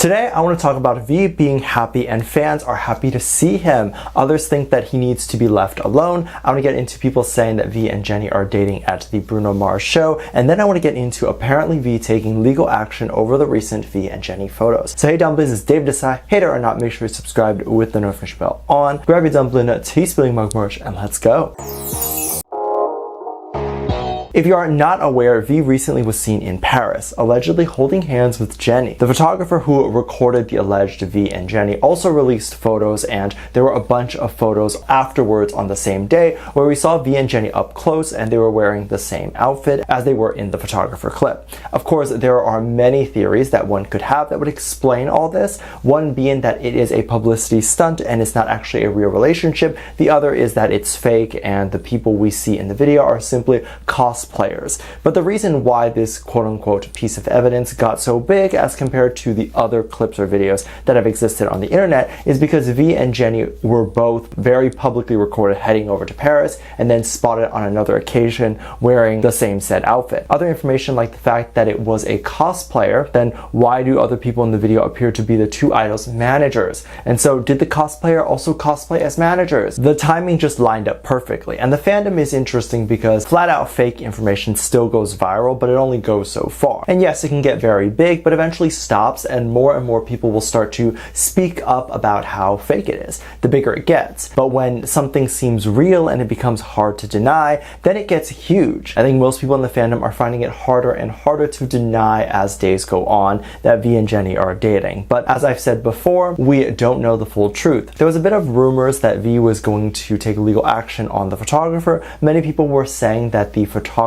Today, I want to talk about V being happy and fans are happy to see him. Others think that he needs to be left alone. I want to get into people saying that V and Jennie are dating at the Bruno Mars show. And then I want to get into apparently V taking legal action over the recent V and Jennie photos. So hey Dumplings, it's Dave Desai. Hater or not, make sure you're subscribed with the notification bell on. Grab your dumpling, tea spilling mug merch, and let's go. If you are not aware, V recently was seen in Paris, allegedly holding hands with Jennie. The photographer who recorded the alleged V and Jennie also released photos, and there were a bunch of photos afterwards on the same day where we saw V and Jennie up close and they were wearing the same outfit as they were in the photographer clip. Of course, there are many theories that one could have that would explain all this, one being that it is a publicity stunt and it's not actually a real relationship. The other is that it's fake and the people we see in the video are simply cosplayers. But the reason why this quote-unquote piece of evidence got so big as compared to the other clips or videos that have existed on the internet is because V and Jennie were both very publicly recorded heading over to Paris and then spotted on another occasion wearing the same said outfit. Other information like the fact that it was a cosplayer, then why do other people in the video appear to be the two idols' managers? And so did the cosplayer also cosplay as managers? The timing just lined up perfectly, and the fandom is interesting because flat out fake information still goes viral, but it only goes so far. And yes, it can get very big, but eventually stops and more people will start to speak up about how fake it is, the bigger it gets. But when something seems real and it becomes hard to deny, then it gets huge. I think most people in the fandom are finding it harder and harder to deny as days go on that V and Jennie are dating. But as I've said before, we don't know the full truth. There was a bit of rumors that V was going to take legal action on the photographer. Many people were saying that the photographer's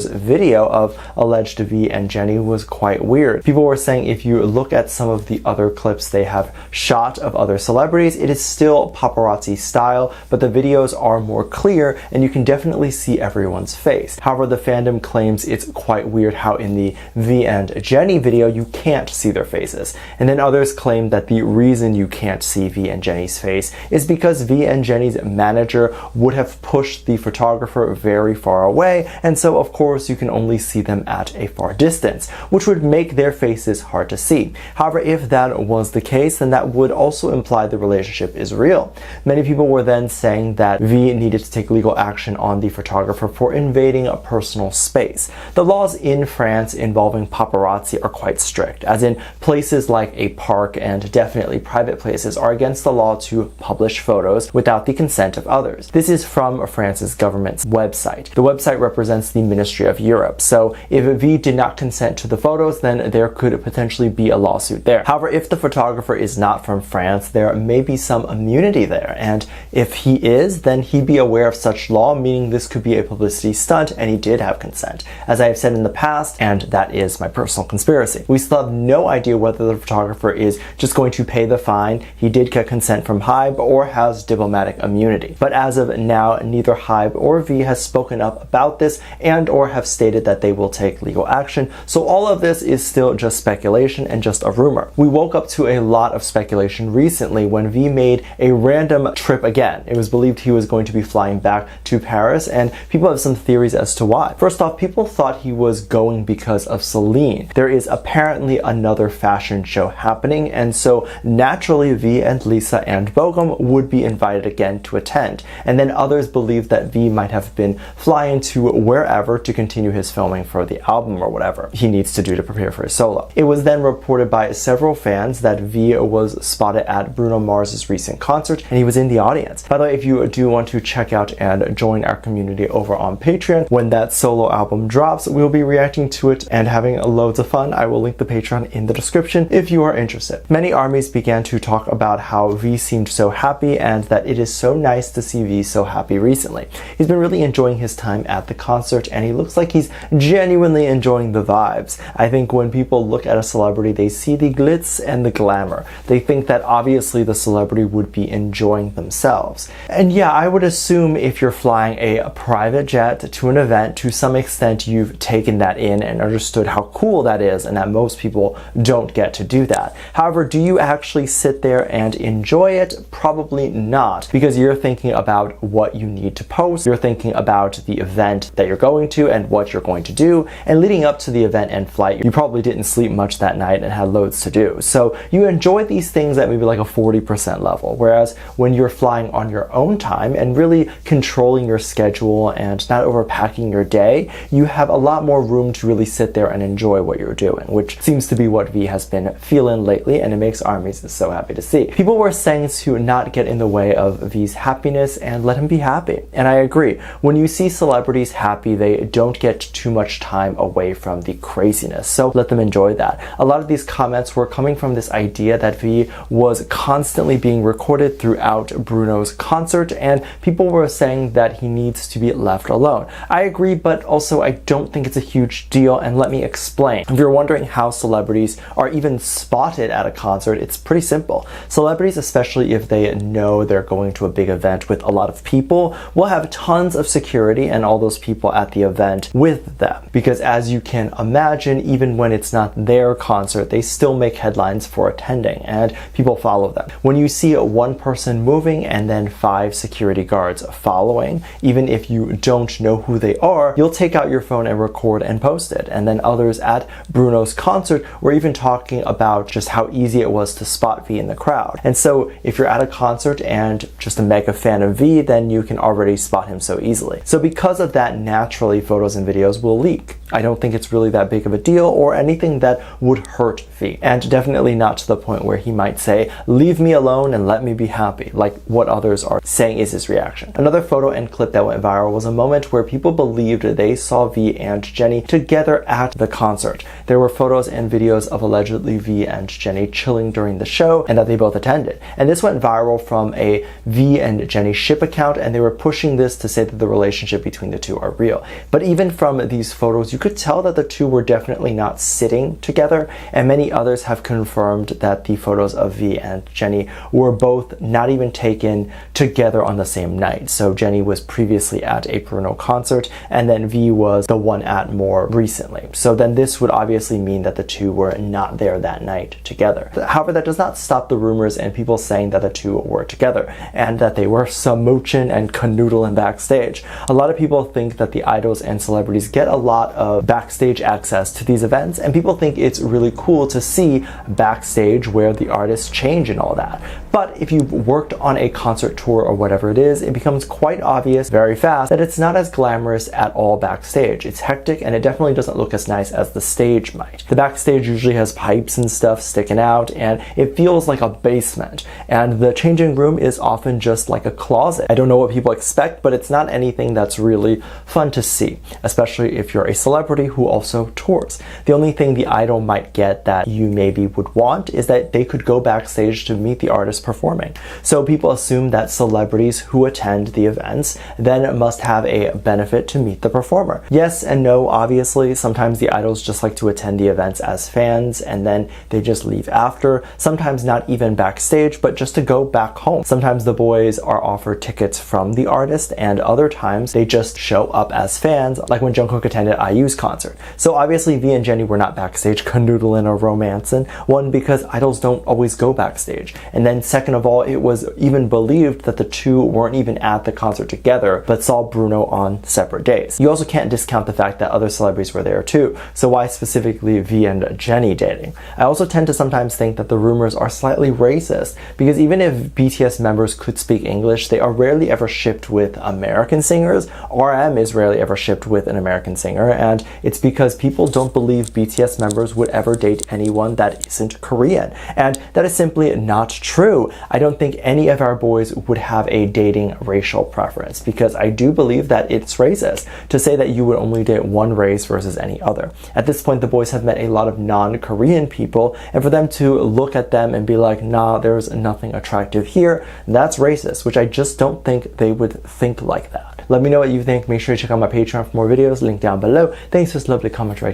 video of alleged V and Jennie was quite weird. People were saying if you look at some of the other clips they have shot of other celebrities, it is still paparazzi style, but the videos are more clear and you can definitely see everyone's face. However, the fandom claims it's quite weird how in the V and Jennie video you can't see their faces. And then others claim that the reason you can't see V and Jennie's face is because V and Jennie's manager would have pushed the photographer very far away, and so of course you can only see them at a far distance, which would make their faces hard to see. However, if that was the case, then that would also imply the relationship is real. Many people were then saying that V needed to take legal action on the photographer for invading a personal space. The laws in France involving paparazzi are quite strict, as in places like a park and definitely private places are against the law to publish photos without the consent of others. This is from France's government's website. The website represents the Ministry of Europe, so if V did not consent to the photos, then there could potentially be a lawsuit there. However, if the photographer is not from France, there may be some immunity there, and if he is, then he'd be aware of such law, meaning this could be a publicity stunt and he did have consent. As I have said in the past, and that is my personal conspiracy, we still have no idea whether the photographer is just going to pay the fine, he did get consent from Hybe, or has diplomatic immunity. But as of now, neither Hybe or V has spoken up about this and or have stated that they will take legal action, so all of this is still just speculation and just a rumor. We woke up to a lot of speculation recently when V made a random trip again. It was believed he was going to be flying back to Paris, and people have some theories as to why. First off, people thought he was going because of Celine. There is apparently another fashion show happening, and so naturally V and Lisa and Bogum would be invited again to attend. And then others believe that V might have been flying to wherever to continue his filming for the album or whatever he needs to do to prepare for his solo. It was then reported by several fans that V was spotted at Bruno Mars' recent concert and he was in the audience. By the way, if you do want to check out and join our community over on Patreon, when that solo album drops, we'll be reacting to it and having loads of fun. I will link the Patreon in the description if you are interested. Many armies began to talk about how V seemed so happy and that it is so nice to see V so happy recently. He's been really enjoying his time at the concert and he looks like he's genuinely enjoying the vibes. I think when people look at a celebrity, they see the glitz and the glamour. They think that obviously the celebrity would be enjoying themselves. And yeah, I would assume if you're flying a private jet to an event, to some extent you've taken that in and understood how cool that is and that most people don't get to do that. However, do you actually sit there and enjoy it? Probably not, because you're thinking about what you need to post, you're thinking about the event that you're going going to and what you're going to do. And leading up to the event and flight, you probably didn't sleep much that night and had loads to do. So you enjoy these things at maybe like a 40% level. Whereas when you're flying on your own time and really controlling your schedule and not overpacking your day, you have a lot more room to really sit there and enjoy what you're doing, which seems to be what V has been feeling lately, and it makes ARMYs so happy to see. People were saying to not get in the way of V's happiness and let him be happy. And I agree. When you see celebrities happy, they don't get too much time away from the craziness. So let them enjoy that. A lot of these comments were coming from this idea that V was constantly being recorded throughout Bruno's concert, and people were saying that he needs to be left alone. I agree, but also I don't think it's a huge deal, and let me explain. If you're wondering how celebrities are even spotted at a concert, it's pretty simple. Celebrities, especially if they know they're going to a big event with a lot of people, will have tons of security and all those people at the event with them. Because as you can imagine, even when it's not their concert, they still make headlines for attending, and people follow them. When you see one person moving and then 5 security guards following, even if you don't know who they are, you'll take out your phone and record and post it. And then others at Bruno's concert were even talking about just how easy it was to spot V in the crowd. And so if you're at a concert and just a mega fan of V, then you can already spot him so easily. So because of that, naturally photos and videos will leak. I don't think it's really that big of a deal or anything that would hurt V. And definitely not to the point where he might say, leave me alone and let me be happy, like what others are saying is his reaction. Another photo and clip that went viral was a moment where people believed they saw V and Jennie together at the concert. There were photos and videos of allegedly V and Jennie chilling during the show and that they both attended. And this went viral from a V and Jennie ship account, and they were pushing this to say that the relationship between the two are real. But even from these photos, you could tell that the two were definitely not sitting together, and many others have confirmed that the photos of V and Jennie were both not even taken together on the same night. So Jennie was previously at a Bruno concert, and then V was the one at more recently. So then this would obviously mean that the two were not there that night together. However, that does not stop the rumors and people saying that the two were together and that they were smooching and canoodling backstage. A lot of people think that the idols and celebrities get a lot of backstage access to these events, and people think it's really cool to see backstage where the artists change and all that. But if you've worked on a concert tour or whatever it is, it becomes quite obvious very fast that it's not as glamorous at all backstage. It's hectic, and it definitely doesn't look as nice as the stage might. The backstage usually has pipes and stuff sticking out, and it feels like a basement. And the changing room is often just like a closet. I don't know what people expect, but it's not anything that's really fun to see, especially if you're a celebrity who also tours. The only thing the idol might get that you maybe would want is that they could go backstage to meet the artist performing. So people assume that celebrities who attend the events then must have a benefit to meet the performer. Yes and no, obviously. Sometimes the idols just like to attend the events as fans and then they just leave after. Sometimes not even backstage, but just to go back home. Sometimes the boys are offered tickets from the artist, and other times they just show up as fans, like when Jungkook attended IU's concert. So obviously V and Jennie were not backstage canoodling or romancing. One, because idols don't always go backstage, and then second of all, it was even believed that the two weren't even at the concert together, but saw Bruno on separate days. You also can't discount the fact that other celebrities were there too, so why specifically V and Jennie dating? I also tend to sometimes think that the rumors are slightly racist, because even if BTS members could speak English, they are rarely ever shipped with American singers. RM is rarely ever shipped with an American singer, and it's because people don't believe BTS members would ever date anyone that isn't Korean, and that is simply not true. I don't think any of our boys would have a dating racial preference, because I do believe that it's racist to say that you would only date one race versus any other. At this point, the boys have met a lot of non-Korean people, and for them to look at them and be like, nah, there's nothing attractive here, that's racist, which I just don't think they would think like that. Let me know what you think. Make sure to check out my Patreon for more videos, link down below. Thanks for this lovely comment right here.